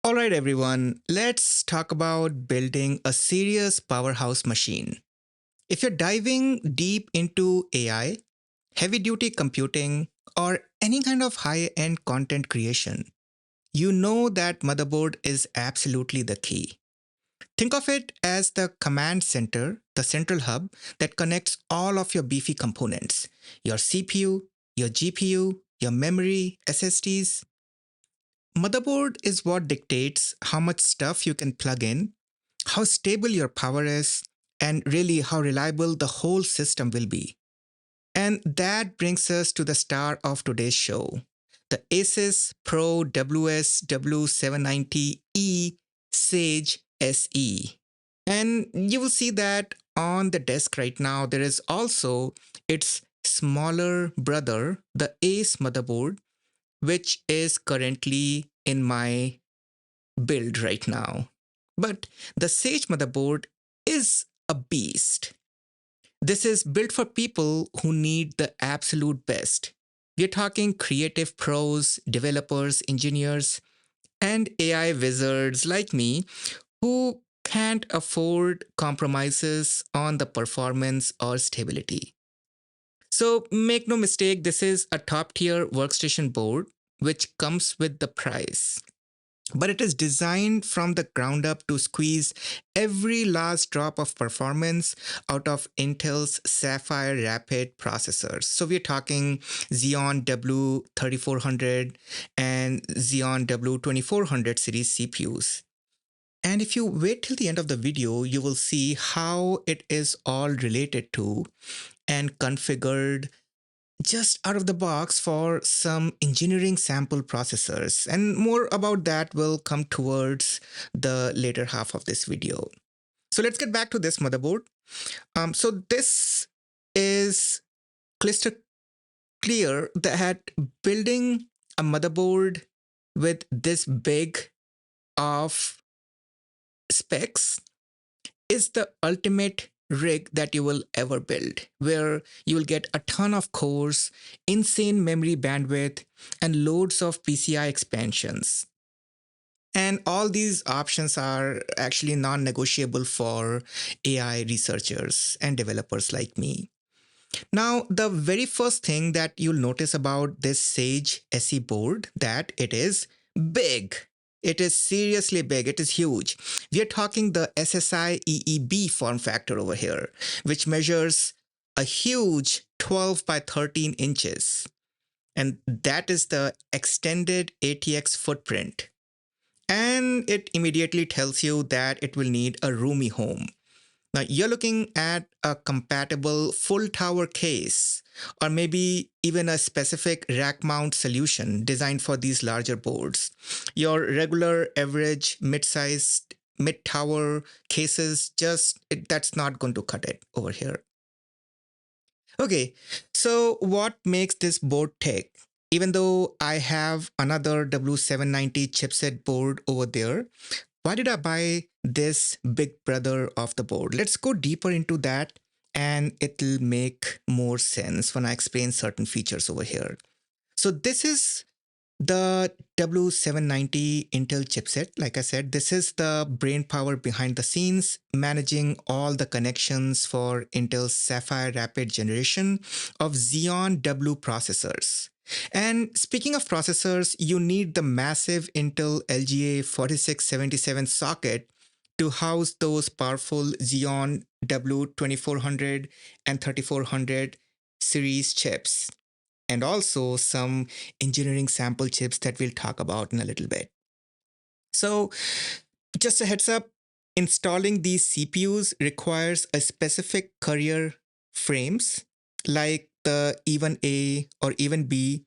All right, everyone, let's talk about building a serious powerhouse machine. If you're diving deep into AI, heavy duty computing, or any kind of high end content creation, you know that motherboard is absolutely the key. Think of it as the command center, the central hub that connects all of your beefy components, your CPU, your GPU, your memory, SSDs. Motherboard is what dictates how much stuff you can plug in, how stable your power is, and really how reliable the whole system will be. And that brings us to the star of today's show, the Asus Pro W790E-SAGE SE. And you will see that on the desk right now, there is also its smaller brother, the Ace motherboard, which is currently in my build right now. But the Sage motherboard is a beast. This is built for people who need the absolute best. We're talking creative pros, developers, engineers, and AI wizards like me who can't afford compromises on the performance or stability. So make no mistake, this is a top tier workstation board which comes with the price, but it is designed from the ground up to squeeze every last drop of performance out of Intel's Sapphire Rapid processors. So we're talking Xeon W3400 and Xeon W2400 series CPUs. And if you wait till the end of the video, you will see how it is all related to and configured just out of the box for some engineering sample processors. And more about that will come towards the later half of this video. So let's get back to this motherboard. So this is crystal clear that building a motherboard with this big of specs is the ultimate rig that you will ever build, where you will get a ton of cores, insane memory bandwidth, and loads of PCI expansions. And all these options are actually non negotiable for AI researchers and developers like me. Now, the very first thing that you'll notice about this Sage SE board that it is big. It is seriously big. It is huge. We are talking the SSI EEB form factor over here, which measures a huge 12 by 13 inches. And that is the extended ATX footprint. And it immediately tells you that it will need a roomy home. Now you're looking at a compatible full tower case, or maybe even a specific rack mount solution designed for these larger boards. Your regular average mid-sized mid tower cases that's not going to cut it over here. Okay, so what makes this board tick? Even though I have another W790 chipset board over there, why did I buy this big brother of the board? Let's go deeper into that and it'll make more sense when I explain certain features over here. So this is the W790 Intel chipset. Like I said, this is the brain power behind the scenes, managing all the connections for Intel's Sapphire Rapid generation of Xeon W processors. And speaking of processors, you need the massive Intel LGA 4677 socket to house those powerful Xeon W2400 and 3400 series chips, and also some engineering sample chips that we'll talk about in a little bit. So, just a heads up, installing these CPUs requires a specific carrier frames like the even A or even B,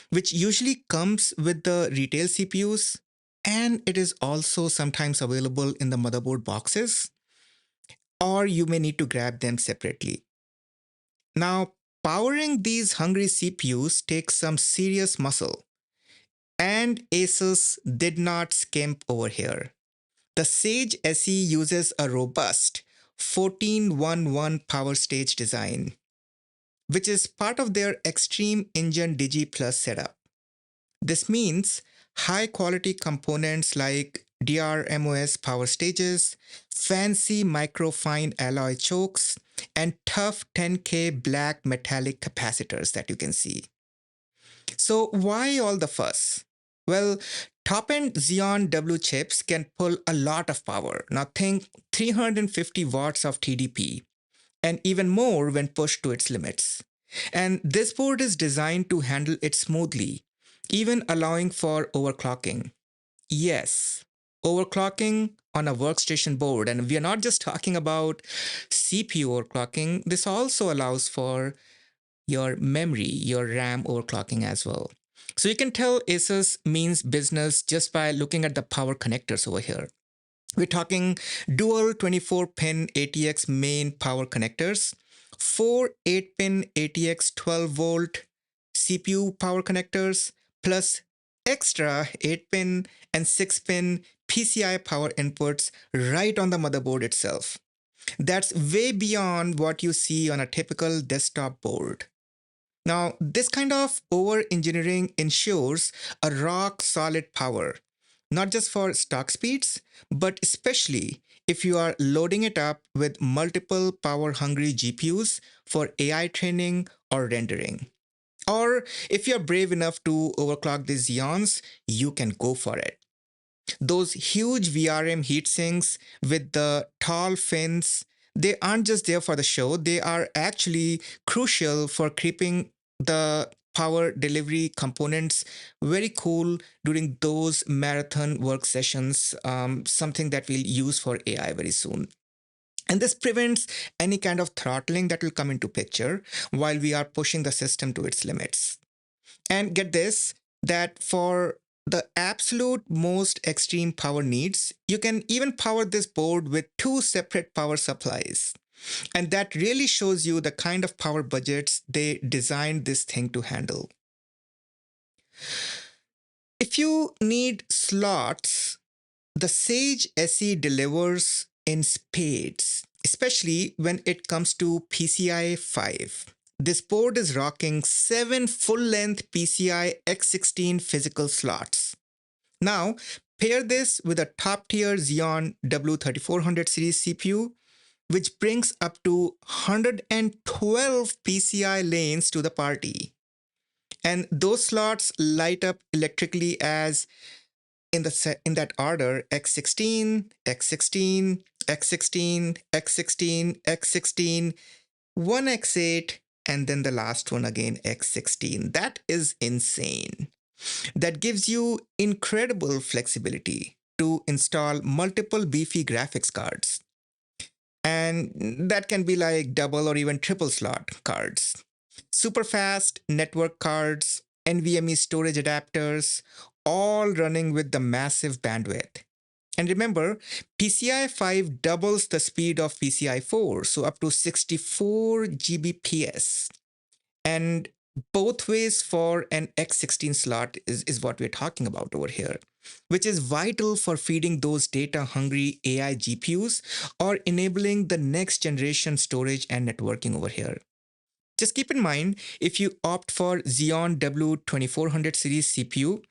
which usually comes with the retail CPUs, and it is also sometimes available in the motherboard boxes, or you may need to grab them separately. Now, powering these hungry CPUs takes some serious muscle, and Asus did not skimp over here. The Sage SE uses a robust 1411 power stage design, which is part of their Extreme Engine Digi Plus setup. This means high quality components like DRMOS power stages, fancy microfine alloy chokes, and tough 10K black metallic capacitors that you can see. So why all the fuss? Well, top-end Xeon W chips can pull a lot of power. Now think 350 watts of TDP, and even more when pushed to its limits. And this board is designed to handle it smoothly, even allowing for overclocking. Yes, overclocking on a workstation board. And we are not just talking about CPU overclocking, this also allows for your memory, your RAM overclocking as well. So you can tell Asus means business just by looking at the power connectors over here. We're talking dual 24-pin ATX main power connectors, four 8-pin ATX 12-volt CPU power connectors, plus extra 8-pin and 6-pin PCI power inputs right on the motherboard itself. That's way beyond what you see on a typical desktop board. Now, this kind of over engineering ensures a rock solid power, not just for stock speeds, but especially if you are loading it up with multiple power hungry GPUs for AI training or rendering. Or if you're brave enough to overclock these Xeons, you can go for it. Those huge VRM heatsinks with the tall fins, they aren't just there for the show, they are actually crucial for keeping the power delivery components very cool during those marathon work sessions, something that we'll use for AI very soon. And this prevents any kind of throttling that will come into picture while we are pushing the system to its limits. And get this, that for the absolute most extreme power needs, you can even power this board with two separate power supplies. And that really shows you the kind of power budgets they designed this thing to handle. If you need slots, the Sage SE delivers in spades, especially when it comes to PCIe 5. This board is rocking 7 full-length PCI X16 physical slots. Now, pair this with a top-tier Xeon W3400 series CPU, which brings up to 112 PCI lanes to the party. And those slots light up electrically as in that order: X16, X16, X16, X16, X16, one X8, and then the last one again, X16. That is insane. That gives you incredible flexibility to install multiple beefy graphics cards. And that can be like double or even triple slot cards. Super fast network cards, NVMe storage adapters, all running with the massive bandwidth. And remember, PCIe 5 doubles the speed of PCIe 4, so up to 64 Gbps. And both ways for an X16 slot is what we're talking about over here, which is vital for feeding those data hungry AI GPUs or enabling the next generation storage and networking over here. Just keep in mind, if you opt for Xeon W2400 series CPU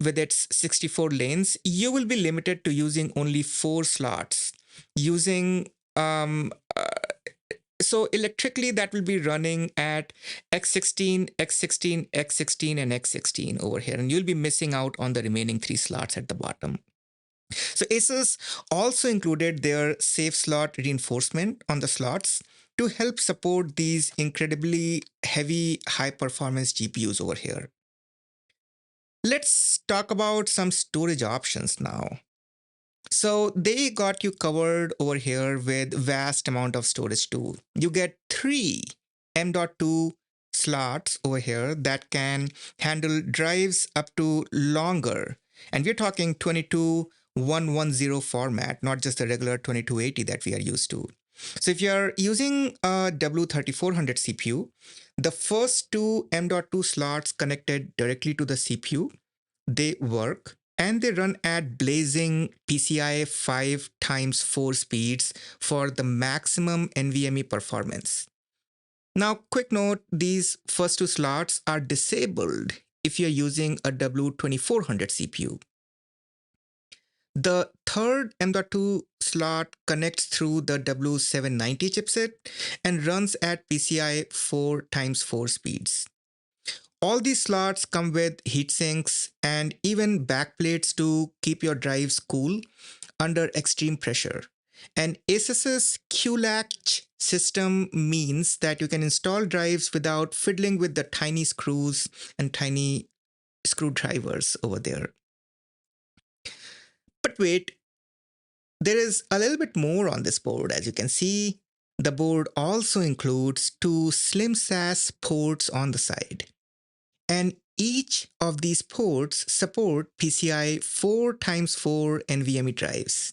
with its 64 lanes, you will be limited to using only 4 slots. Using so electrically, that will be running at X16, X16, X16, and X16 over here, and you'll be missing out on the remaining 3 slots at the bottom. So Asus also included their safe slot reinforcement on the slots to help support these incredibly heavy high performance GPUs over here. Let's talk about some storage options now. So they got you covered over here with vast amount of storage too. You get 3 M.2 slots over here that can handle drives up to longer. And we're talking 22110 format, not just the regular 2280 that we are used to. So if you're using a W3400 CPU, the first 2 M.2 slots connected directly to the CPU, they work and they run at blazing PCIe 5 times 4 speeds for the maximum NVMe performance. Now, quick note, these first 2 slots are disabled if you're using a W2400 CPU. The third M.2 slot connects through the W790 chipset and runs at PCIe 4x4 speeds. All these slots come with heatsinks and even backplates to keep your drives cool under extreme pressure. And Asus's QLatch system means that you can install drives without fiddling with the tiny screws and tiny screwdrivers over there. But wait, there is a little bit more on this board. As you can see, the board also includes two slim SAS ports on the side. And each of these ports support PCIe 4x4 NVMe drives.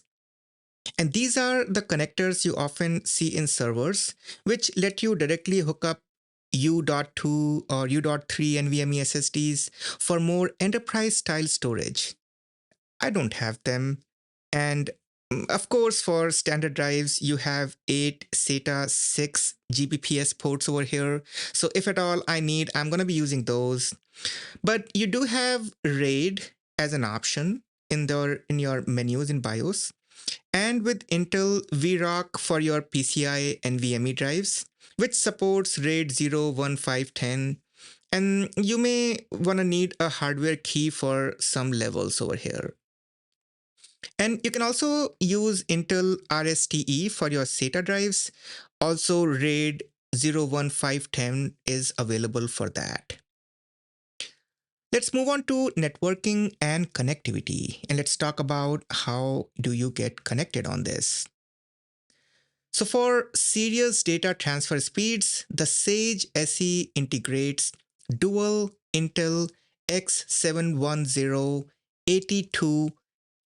And these are the connectors you often see in servers, which let you directly hook up U.2 or U.3 NVMe SSDs for more enterprise-style storage. I don't have them. And of course, for standard drives, you have 8 SATA 6 Gbps ports over here. So if at all I need, I'm going to be using those. But you do have RAID as an option in your menus in BIOS. And with Intel VROC for your PCIe NVMe drives, which supports RAID 0, 1, 5, 10. And you may want to need a hardware key for some levels over here. And you can also use Intel RSTE for your SATA drives. Also, RAID 0, 1, 5, 10 is available for that. Let's move on to networking and connectivity, and let's talk about how do you get connected on this. So for serious data transfer speeds, the SAGE SE integrates dual Intel X710 82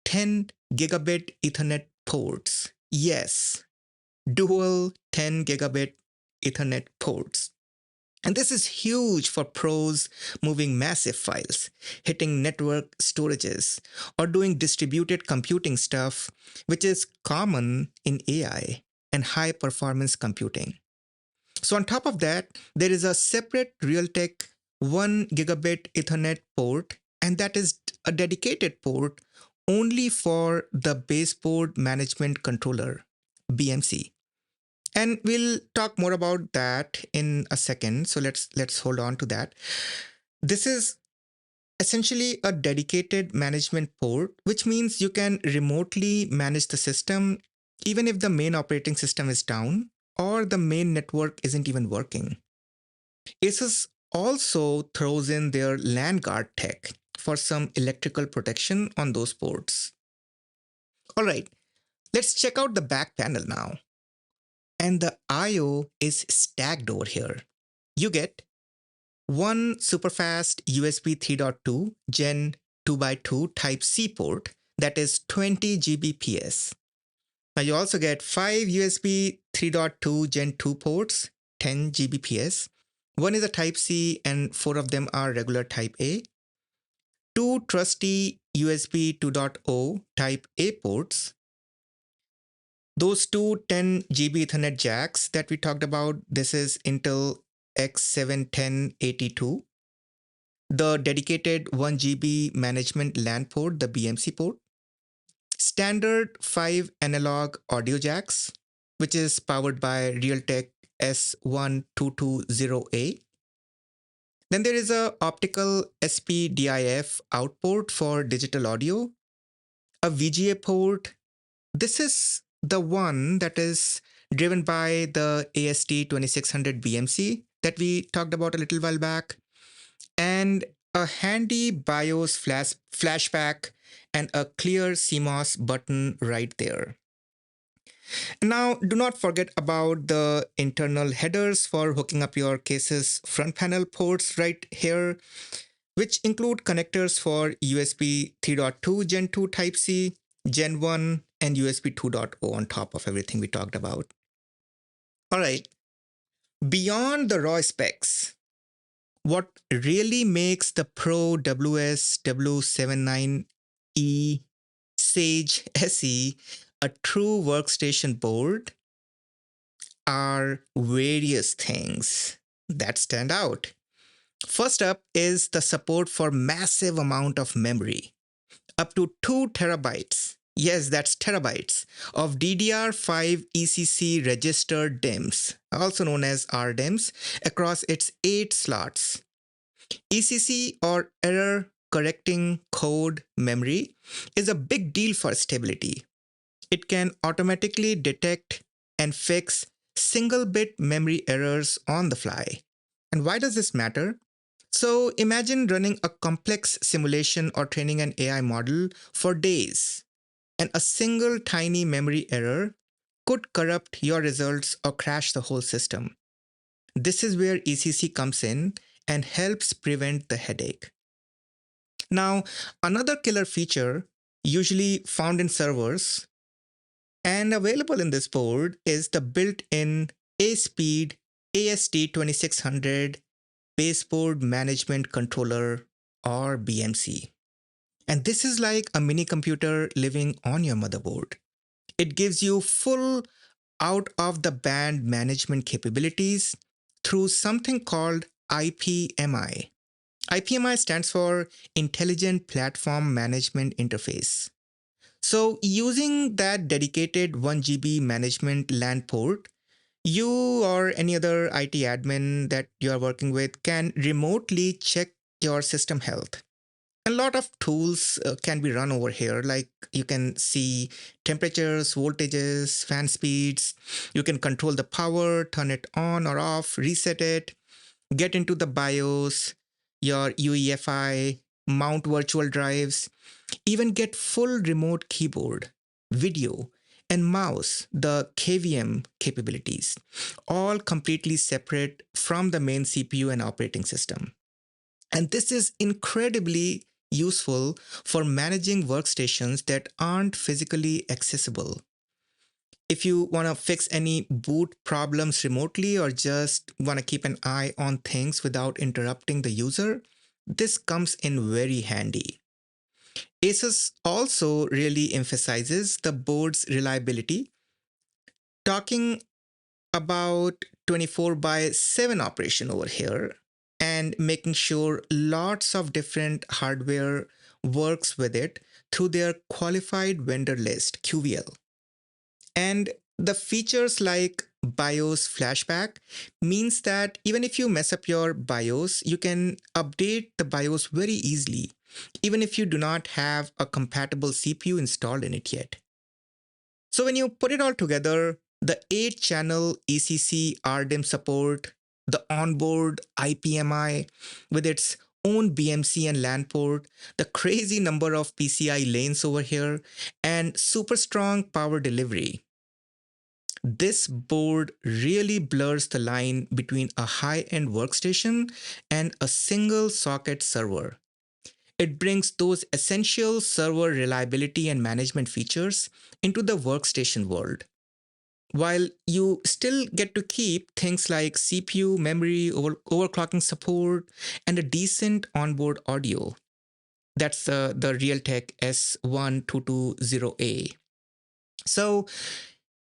10 gigabit Ethernet ports. Yes, dual 10 gigabit Ethernet ports. And this is huge for pros moving massive files, hitting network storages, or doing distributed computing stuff, which is common in AI and high performance computing. So on top of that, there is a separate Realtek 1 gigabit Ethernet port, and that is a dedicated port only for the baseboard management controller, BMC. And we'll talk more about that in a second. So let's hold on to that. This is essentially a dedicated management port, which means you can remotely manage the system even if the main operating system is down or the main network isn't even working. Asus also throws in their LAN guard tech for some electrical protection on those ports. All right, let's check out the back panel now. And the I/O is stacked over here. You get one superfast USB 3.2 Gen 2x2 Type-C port that is 20 Gbps. Now you also get 5 USB 3.2 Gen 2 ports, 10 Gbps. One is a Type-C and 4 of them are regular Type-A. Two trusty USB 2.0 Type-A ports. Those two 10 GB Ethernet jacks that we talked about, this is Intel X710 the dedicated 1 GB management LAN port, the BMC port, standard 5 analog audio jacks, which is powered by Realtek S1220A. Then there is a optical SPDIF out port for digital audio, a VGA port. This is the one that is driven by the AST2600 BMC that we talked about a little while back, and a handy BIOS flashback and a clear CMOS button right there. Now, do not forget about the internal headers for hooking up your case's front panel ports right here, which include connectors for USB 3.2 Gen 2 Type-C, Gen 1, and USB 2.0 on top of everything we talked about. All right, beyond the raw specs, what really makes the Pro W790E-SAGE SE a true workstation board are various things that stand out. First up is the support for massive amount of memory, up to 2 terabytes Yes, that's terabytes of DDR5 ECC registered DIMMs, also known as RDIMMs, across its 8 slots. ECC, or error correcting code memory, is a big deal for stability. It can automatically detect and fix single bit memory errors on the fly. And why does this matter? So imagine running a complex simulation or training an AI model for days, and a single tiny memory error could corrupt your results or crash the whole system. This is where ECC comes in and helps prevent the headache. Now, another killer feature, usually found in servers and available in this board, is the built-in A-Speed AST2600 Baseboard Management Controller, or BMC. And this is like a mini computer living on your motherboard. It gives you full out of the band management capabilities through something called IPMI. IPMI stands for Intelligent Platform Management Interface. So, using that dedicated 1 GB management LAN port, you or any other IT admin that you are working with can remotely check your system health. A lot of tools can be run over here, like you can see temperatures, voltages, fan speeds. You can control the power, turn it on or off, reset it, get into the BIOS, your UEFI, mount virtual drives, even get full remote keyboard, video, and mouse, the KVM capabilities, all completely separate from the main CPU and operating system. And this is incredibly useful for managing workstations that aren't physically accessible. If you want to fix any boot problems remotely or just want to keep an eye on things without interrupting the user, this comes in very handy. Asus also really emphasizes the board's reliability, talking about 24 by 7 operation over here and making sure lots of different hardware works with it through their qualified vendor list, QVL. And the features like BIOS flashback means that even if you mess up your BIOS, you can update the BIOS very easily, even if you do not have a compatible CPU installed in it yet. So when you put it all together, the 8-channel ECC RDIMM support, the onboard IPMI with its own BMC and LAN port, the crazy number of PCI lanes over here, and super strong power delivery. This board really blurs the line between a high-end workstation and a single socket server. It brings those essential server reliability and management features into the workstation world, while you still get to keep things like CPU, memory, overclocking support, and a decent onboard audio. That's the Realtek S1220A. So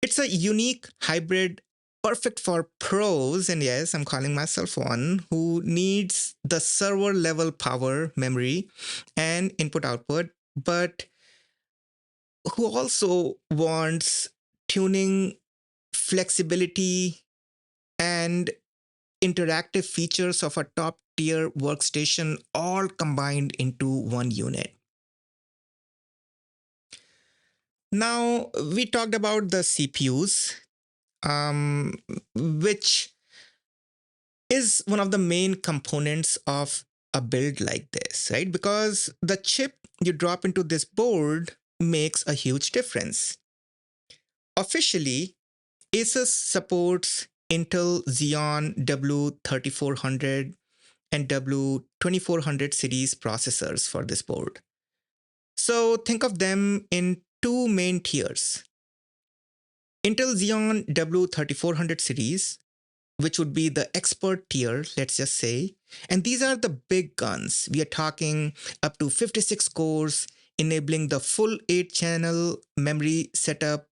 it's a unique hybrid, perfect for pros, and yes, I'm calling myself one, who needs the server level power, memory, and input output, but who also wants tuning, flexibility, and interactive features of a top tier workstation all combined into one unit. Now, we talked about the CPUs, which is one of the main components of a build like this, right? Because the chip you drop into this board makes a huge difference. Officially, Asus supports Intel Xeon W3400 and W2400 series processors for this board. So think of them in two main tiers. Intel Xeon W3400 series, which would be the expert tier, let's just say. And these are the big guns. We are talking up to 56 cores, enabling the full 8-channel memory setup,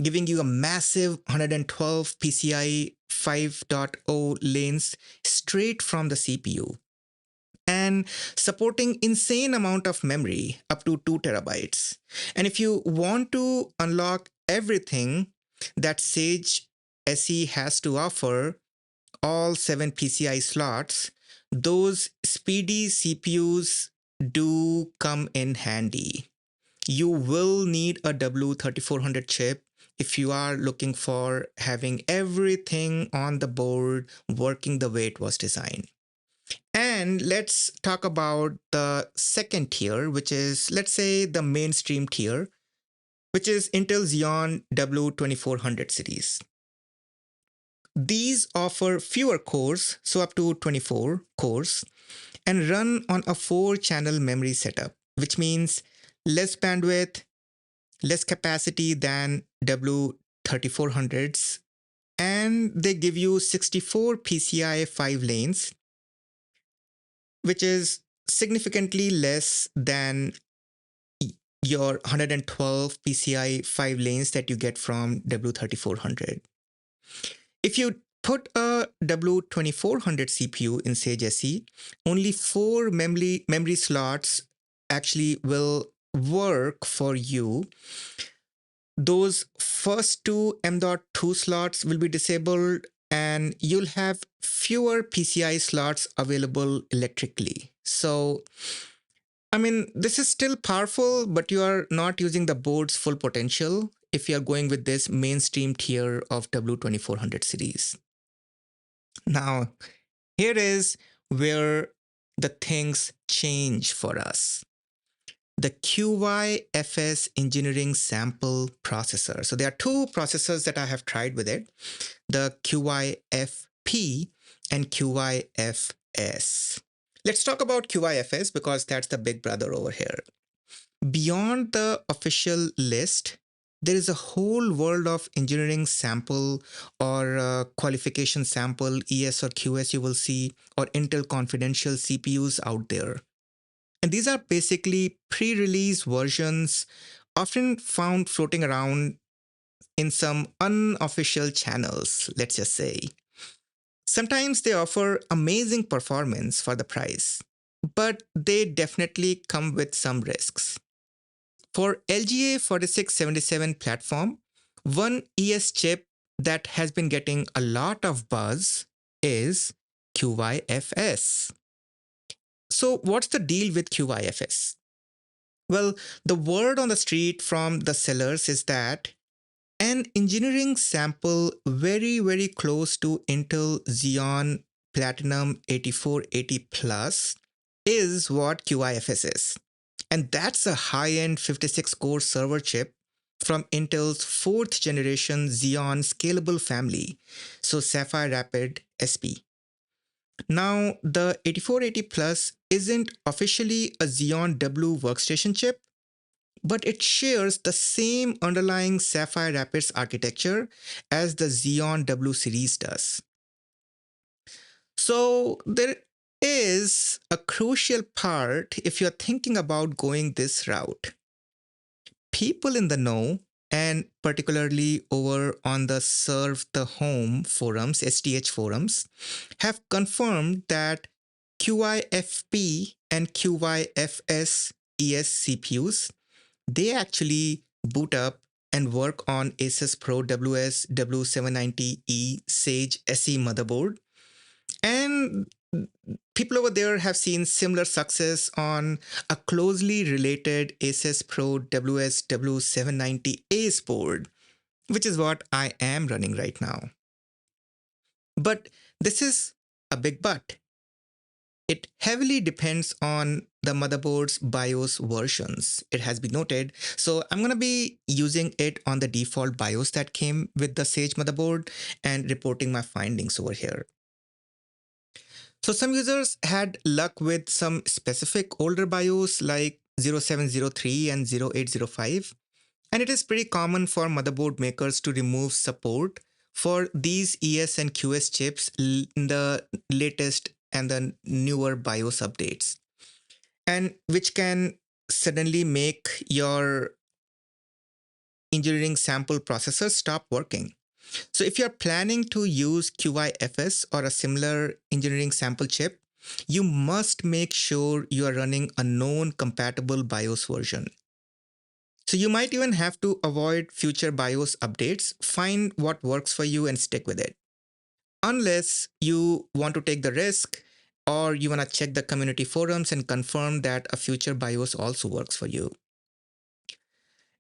giving you a massive 112 PCIe 5.0 lanes straight from the CPU. and supporting insane amount of memory up to 2 terabytes. And if you want to unlock everything that Sage SE has to offer, all 7 PCI slots, those speedy CPUs do come in handy. You will need a W3400 chip if you are looking for having everything on the board working the way it was designed. And let's talk about the second tier, which is, let's say, the mainstream tier, which is Intel Xeon W2400 series. These offer fewer cores, so up to 24 cores, and run on a 4-channel memory setup, which means less bandwidth, less capacity than W3400s, and they give you 64 PCIe 5 lanes, which is significantly less than your 112 PCIe 5 lanes that you get from W3400. If you put a W2400 CPU in Sage SE, only 4 memory slots actually will work for you. Those first 2 M.2 slots will be disabled, and you'll have fewer PCI slots available electrically. So, I mean, this is still powerful, but you are not using the board's full potential if you are going with this mainstream tier of W2400 series. Now, here is where the things change for us. The QYFS engineering sample processor. So there are 2 processors that I have tried with it, the QYFP and QYFS. Let's talk about QYFS because that's the big brother over here. Beyond the official list, there is a whole world of engineering sample or qualification sample, ES or QS you will see, or Intel confidential CPUs out there. And these are basically pre-release versions often found floating around in some unofficial channels, let's just say. Sometimes they offer amazing performance for the price, but they definitely come with some risks. For LGA 4677 platform, one ES chip that has been getting a lot of buzz is QYFS. So what's the deal with QYFS? Well, the word on the street from the sellers is that an engineering sample very close to Intel Xeon Platinum 8480 Plus is what QIFS is. And that's a high-end 56-core server chip from Intel's 4th generation Xeon scalable family, so Sapphire Rapid SP. Now, the 8480 Plus isn't officially a Xeon W workstation chip, but it shares the same underlying Sapphire Rapids architecture as the Xeon W series does. So there is a crucial part if you're thinking about going this route. People in the know, and particularly over on the Serve the Home forums, STH forums, have confirmed that QIFP and QIFS ES CPUs, they actually boot up and work on Asus Pro W790E-SAGE SE motherboard. And people over there have seen similar success on a closely related Asus Pro W790A board, which is what I am running right now. But this is a big but. It heavily depends on the motherboard's BIOS versions, it has been noted. So I'm going to be using it on the default BIOS that came with the Sage motherboard and reporting my findings over here. So some users had luck with some specific older BIOS like 0703 and 0805. And it is pretty common for motherboard makers to remove support for these ES and QS chips in the latest and the newer BIOS updates, and which can suddenly make your engineering sample processor stop working. So if you're planning to use QIFS or a similar engineering sample chip, you must make sure you are running a known compatible BIOS version. So you might even have to avoid future BIOS updates, find what works for you and stick with it. Unless you want to take the risk or you want to check the community forums and confirm that a future BIOS also works for you.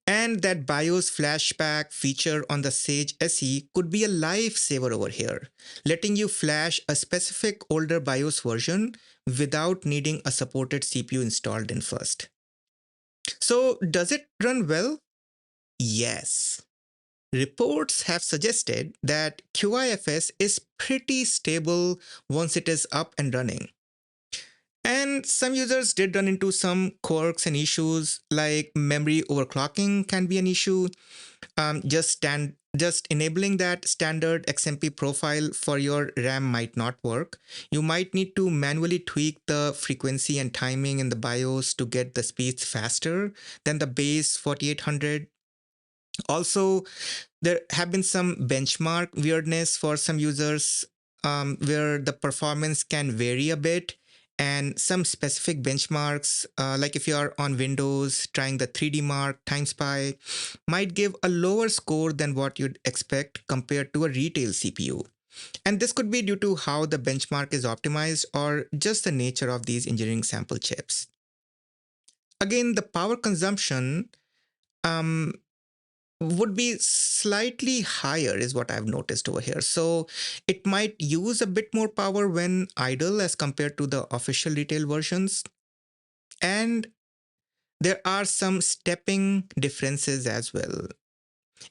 And that BIOS flashback feature on the Sage SE could be a lifesaver over here, letting you flash a specific older BIOS version without needing a supported CPU installed in first. So, does it run well? Yes. Reports have suggested that QYFS is pretty stable once it is up and running. And some users did run into some quirks and issues like memory overclocking can be an issue. Just enabling that standard XMP profile for your RAM might not work. You might need to manually tweak the frequency and timing in the BIOS to get the speeds faster than the base 4800. Also, there have been some benchmark weirdness for some users where the performance can vary a bit. And some specific benchmarks, like if you are on Windows trying the 3D Mark TimeSpy, might give a lower score than what you'd expect compared to a retail CPU. And this could be due to how the benchmark is optimized or just the nature of these engineering sample chips. Again, the power consumption um, would be slightly higher is what I've noticed over here. So it might use a bit more power when idle as compared to the official retail versions. And there are some stepping differences as well.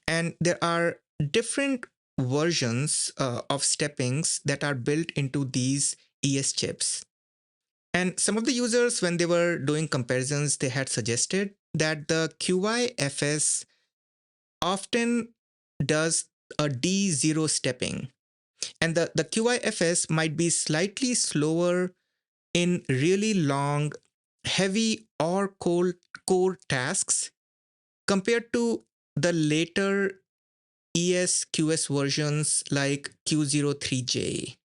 And there are different versions of steppings that are built into these ES chips. And some of the users, when they were doing comparisons, they had suggested that the QYFS often does a D0 stepping. And the QYFS might be slightly slower in really long, heavy or cold core tasks compared to the later ES/QS versions like Q03J.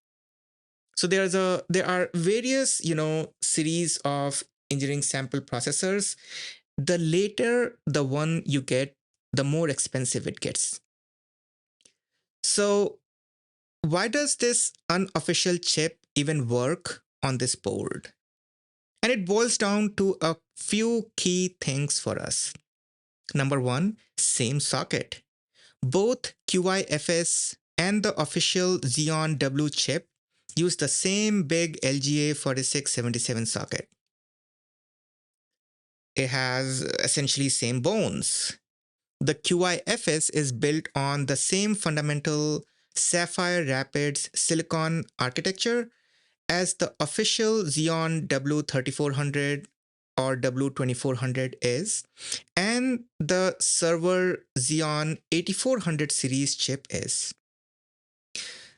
So there are various, series of engineering sample processors. The later the one you get, the more expensive it gets. So why does this unofficial chip even work on this board? And it boils down to a few key things for us. Number one, same socket. Both QYFS and the official Xeon W chip use the same big LGA 4677 socket. It has essentially same bones. The QYFS is built on the same fundamental Sapphire Rapids silicon architecture as the official Xeon W3400 or W2400 is, and the server Xeon 8400 series chip is.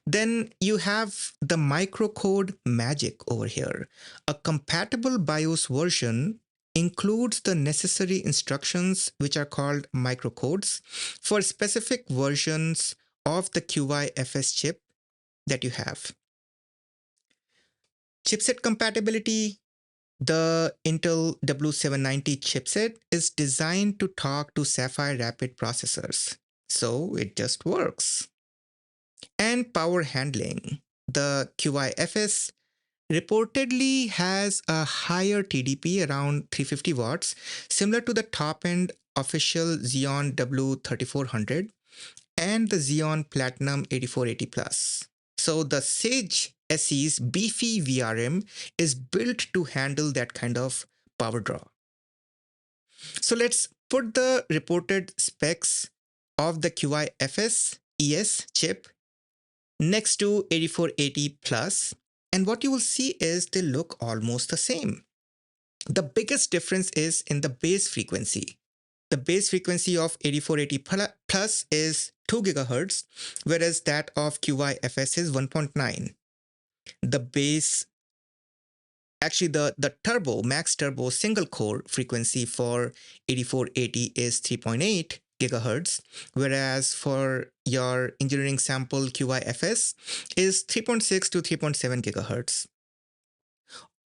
Then you have the microcode magic over here. A compatible BIOS version includes the necessary instructions, which are called microcodes, for specific versions of the QYFS chip that you have. Chipset compatibility. The Intel W790 chipset is designed to talk to Sapphire Rapid processors, so it just works. And power handling. The QYFS reportedly has a higher TDP around 350 watts, similar to the top end official Xeon W3400 and the Xeon Platinum 8480 Plus. So the Sage SE's beefy VRM is built to handle that kind of power draw. So let's put the reported specs of the QYFS ES chip next to 8480 Plus, and what you will see is they look almost the same. The biggest difference is in the base frequency. The base frequency of 8480 Plus is 2 GHz, whereas that of QYFS is 1.9. The base, actually the turbo, max turbo single core frequency for 8480 is 3.8 gigahertz, whereas for your engineering sample QYFS is 3.6 to 3.7 gigahertz.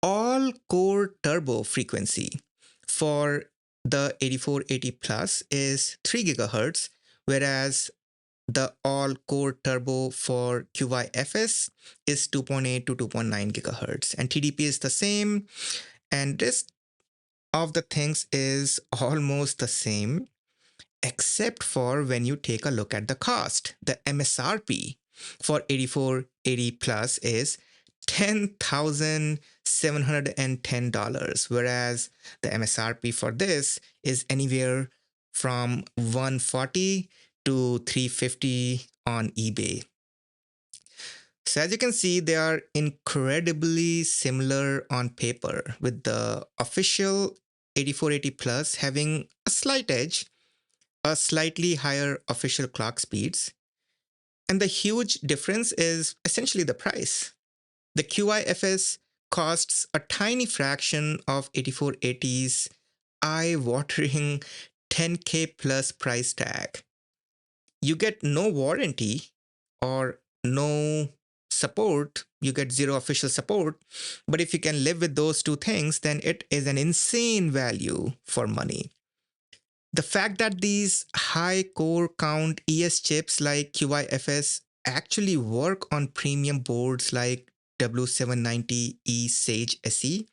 all core turbo frequency for the 8480 Plus is 3 gigahertz, whereas the all core turbo for QYFS is 2.8 to 2.9 gigahertz, and TDP is the same, and rest of the things is almost the same, except for when you take a look at the cost. The MSRP for 8480 Plus is $10,710, whereas the MSRP for this is anywhere from 140 to 350 on eBay. So as you can see, they are incredibly similar on paper, with the official 8480 Plus having a slight edge, a slightly higher official clock speeds, and the huge difference is essentially the price. The QIFS costs a tiny fraction of 8480's eye-watering 10K plus price tag. You get no warranty or no support, you get zero official support, but if you can live with those two things, then it is an insane value for money. The fact that these high core count ES chips like QYFS actually work on premium boards like W790E-SAGE SE,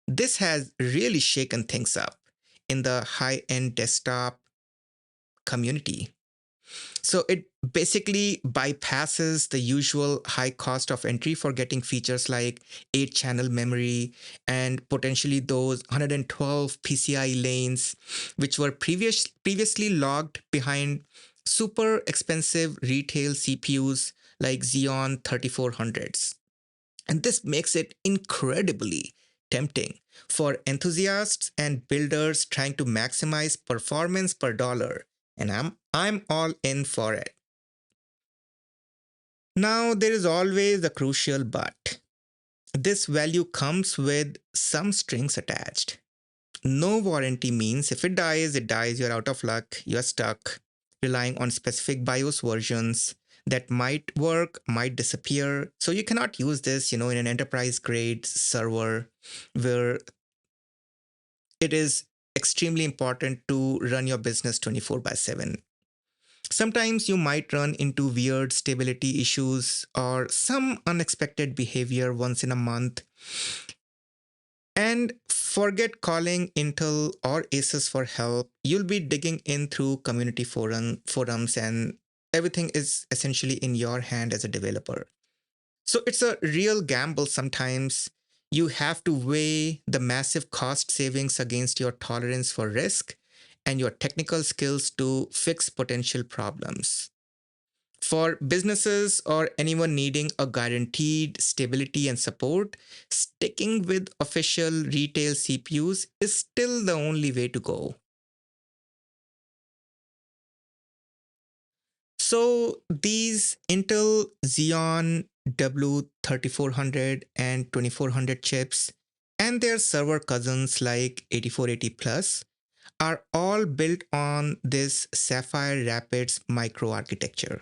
this has really shaken things up in the high-end desktop community. So it basically bypasses the usual high cost of entry for getting features like 8-channel memory and potentially those 112 PCIe lanes, which were previously logged behind super expensive retail CPUs like Xeon 3400s. And this makes it incredibly tempting for enthusiasts and builders trying to maximize performance per dollar, and I'm all in for it. Now there is always a crucial but. This value comes with some strings attached. No warranty means if it dies, you're out of luck, you're stuck, relying on specific BIOS versions that might work, might disappear. So you cannot use this, in an enterprise grade server where it is extremely important to run your business 24/7. Sometimes you might run into weird stability issues or some unexpected behavior once in a month. And forget calling Intel or Asus for help. You'll be digging in through community forums, and everything is essentially in your hand as a developer. So it's a real gamble sometimes. You have to weigh the massive cost savings against your tolerance for risk and your technical skills to fix potential problems. For businesses or anyone needing a guaranteed stability and support, sticking with official retail CPUs is still the only way to go. So these Intel Xeon W3400 and 2400 chips and their server cousins like 8480 Plus are all built on this Sapphire Rapids microarchitecture.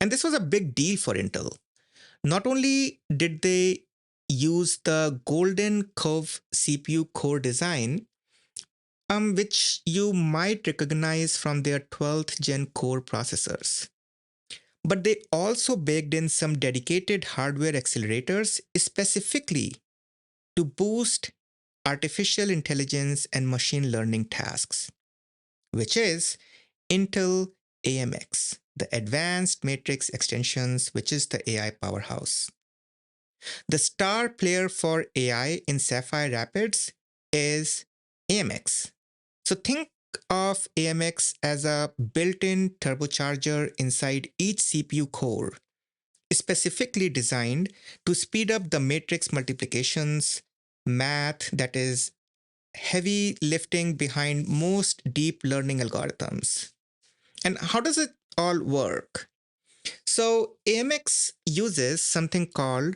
And this was a big deal for Intel. Not only did they use the Golden Curve CPU core design, which you might recognize from their 12th gen core processors, but they also baked in some dedicated hardware accelerators specifically to boost artificial intelligence and machine learning tasks, which is Intel AMX, the Advanced Matrix Extensions, which is the AI powerhouse. The star player for AI in Sapphire Rapids is AMX. So think of AMX as a built-in turbocharger inside each CPU core, specifically designed to speed up the matrix multiplications, math that is heavy lifting behind most deep learning algorithms. And how does it all work? So AMX uses something called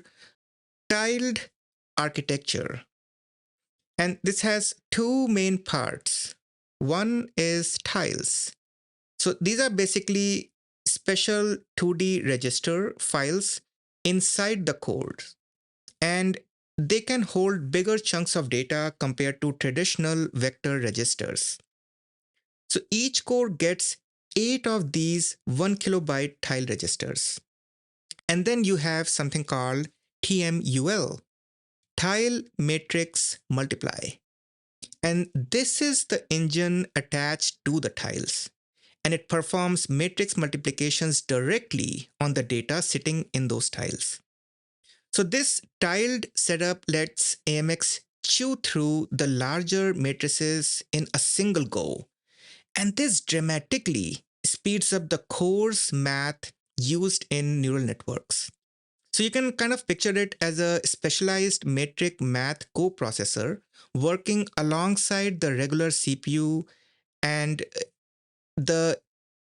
tiled architecture. And this has two main parts. One is tiles. So these are basically special 2D register files inside the code. And they can hold bigger chunks of data compared to traditional vector registers. So each core gets 8 of these 1 kilobyte tile registers. And then you have something called TMUL, tile matrix multiply. And this is the engine attached to the tiles. And it performs matrix multiplications directly on the data sitting in those tiles. So this tiled setup lets AMX chew through the larger matrices in a single go. And this dramatically speeds up the coarse math used in neural networks. So you can kind of picture it as a specialized matrix math coprocessor working alongside the regular CPU, and the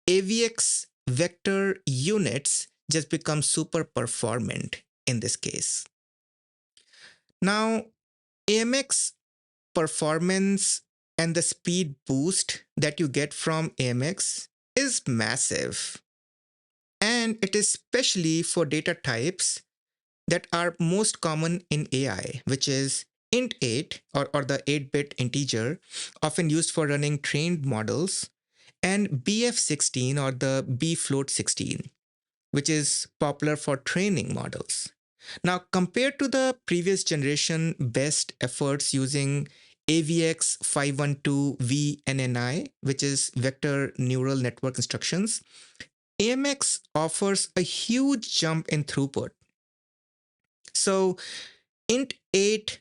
AVX vector units just become super performant in this case. Now, AMX performance and the speed boost that you get from AMX is massive. And it is especially for data types that are most common in AI, which is int8 or the 8-bit integer, often used for running trained models, and BF16 or the bfloat16, which is popular for training models. Now, compared to the previous generation best efforts using AVX512VNNI, which is vector neural network instructions, AMX offers a huge jump in throughput. So, int8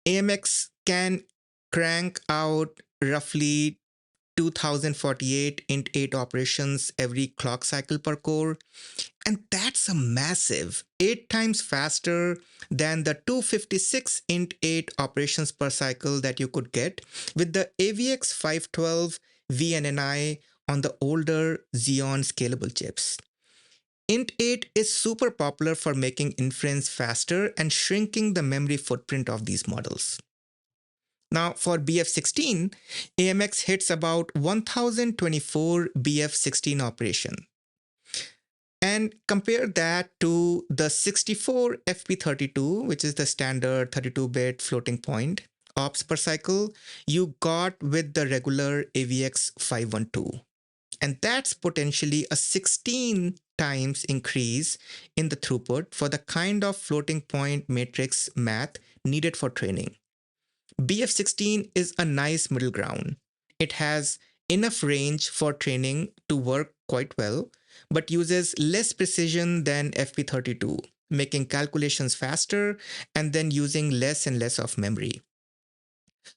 AMX can crank out roughly 2048 int8 operations every clock cycle per core. And that's a massive 8 times faster than the 256 int8 operations per cycle that you could get with the AVX 512 VNNI on the older Xeon scalable chips. int8 is super popular for making inference faster and shrinking the memory footprint of these models. Now, for BF16, AMX hits about 1024 BF16 operation. And compare that to the 64 FP32, which is the standard 32-bit floating point ops per cycle you got with the regular AVX 512. And that's potentially a 16 times increase in the throughput for the kind of floating point matrix math needed for training. BF16 is a nice middle ground. It has enough range for training to work quite well, but uses less precision than FP32, making calculations faster and then using less and less of memory.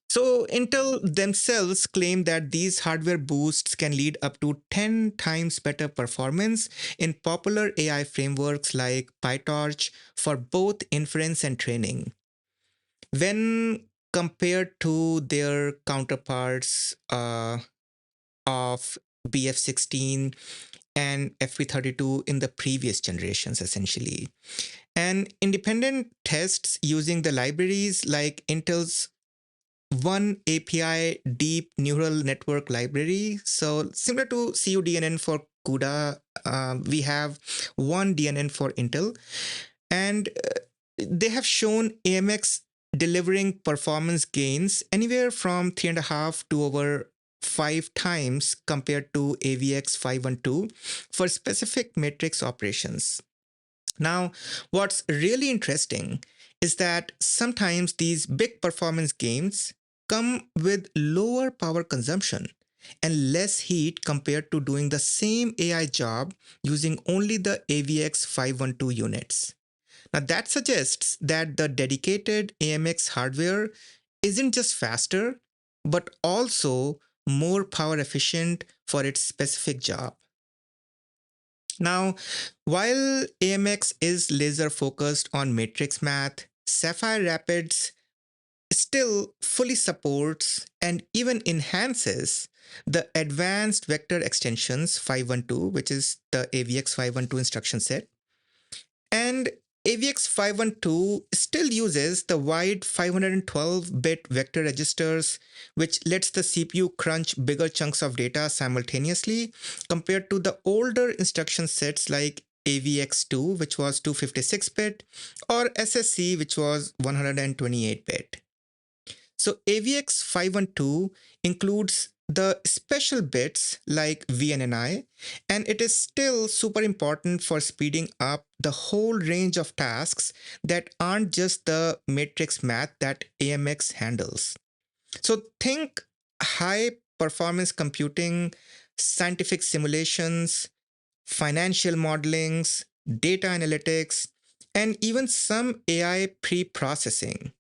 So Intel themselves claim that these hardware boosts can lead up to 10 times better performance in popular AI frameworks like PyTorch for both inference and training. When compared to their counterparts of BF16 and FP32 in the previous generations, essentially. And independent tests using the libraries like Intel's one API deep neural network library. So similar to CUDNN for CUDA, we have one DNN for Intel. And they have shown AMX delivering performance gains anywhere from 3.5 to over 5 times compared to AVX 512 for specific matrix operations. Now, what's really interesting is that sometimes these big performance gains come with lower power consumption and less heat compared to doing the same AI job using only the AVX 512 units. Now, that suggests that the dedicated AMX hardware isn't just faster, but also more power efficient for its specific job. Now, while AMX is laser focused on matrix math, Sapphire Rapids still fully supports and even enhances the advanced vector extensions 512, which is the AVX 512 instruction set. And AVX 512 still uses the wide 512-bit vector registers, which lets the CPU crunch bigger chunks of data simultaneously compared to the older instruction sets like AVX2, which was 256-bit, or SSC, which was 128-bit. So AVX 512 includes the special bits like VNNI, and it is still super important for speeding up the whole range of tasks that aren't just the matrix math that AMX handles. So think high performance computing, scientific simulations, financial modelings, data analytics, and even some AI pre processing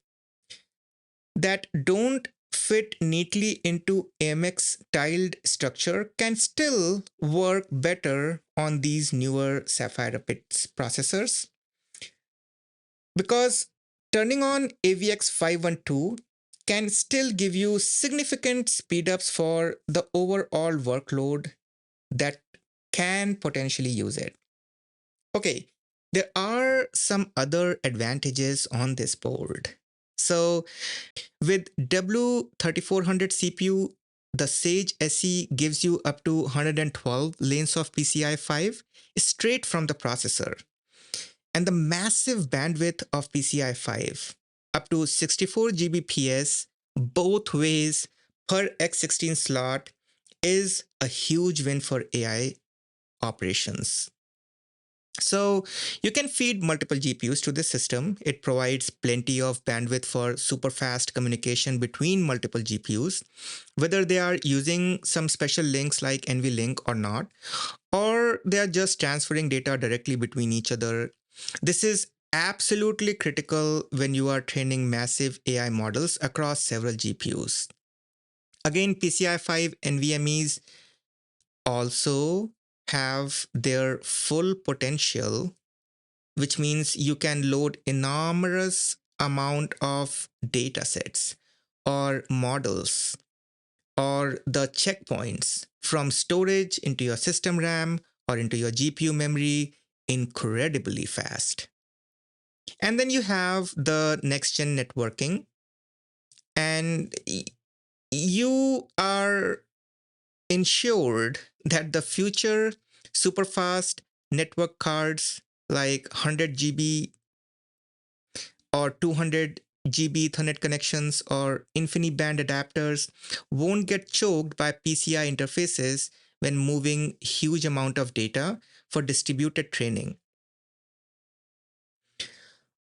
that don't fit neatly into AMX tiled structure can still work better on these newer Sapphire Rapids processors, because turning on AVX 512 can still give you significant speedups for the overall workload that can potentially use it. Okay, there are some other advantages on this board. So with W3400 CPU, the Sage SE gives you up to 112 lanes of PCI 5 straight from the processor. And the massive bandwidth of PCI 5, up to 64 Gbps both ways per X16 slot, is a huge win for AI operations. So you can feed multiple GPUs to the system. It provides plenty of bandwidth for super fast communication between multiple GPUs, whether they are using some special links like NVLink or not, or they are just transferring data directly between each other. This is absolutely critical when you are training massive AI models across several GPUs. Again, PCI 5 NVMEs also have their full potential, which means you can load enormous amount of data sets or models or the checkpoints from storage into your system RAM or into your GPU memory incredibly fast. And then you have the next gen networking, and you are ensured that the future superfast network cards like 100 GB or 200 GB Ethernet connections or InfiniBand adapters won't get choked by PCI interfaces when moving huge amount of data for distributed training.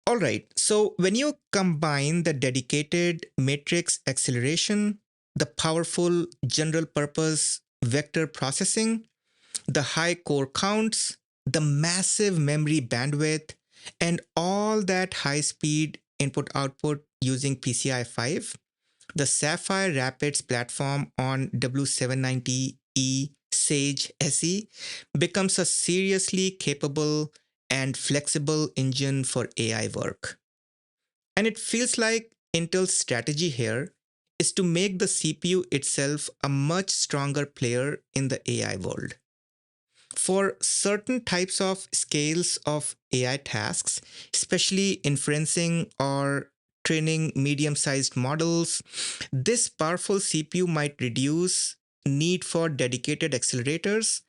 All right, so when you combine the dedicated matrix acceleration, the powerful general purpose vector processing, the high core counts, the massive memory bandwidth, and all that high speed input output using PCI 5, the Sapphire Rapids platform on W790E-SAGE SE becomes a seriously capable and flexible engine for AI work. And it feels like Intel's strategy here is to make the CPU itself a much stronger player in the AI world. For certain types of scales of AI tasks, especially inferencing or training medium-sized models, this powerful CPU might reduce need for dedicated accelerators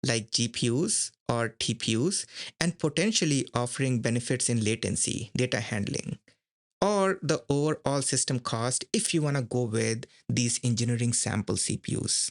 like GPUs or TPUs, and potentially offering benefits in latency, data handling, or the overall system cost if you want to go with these engineering sample CPUs.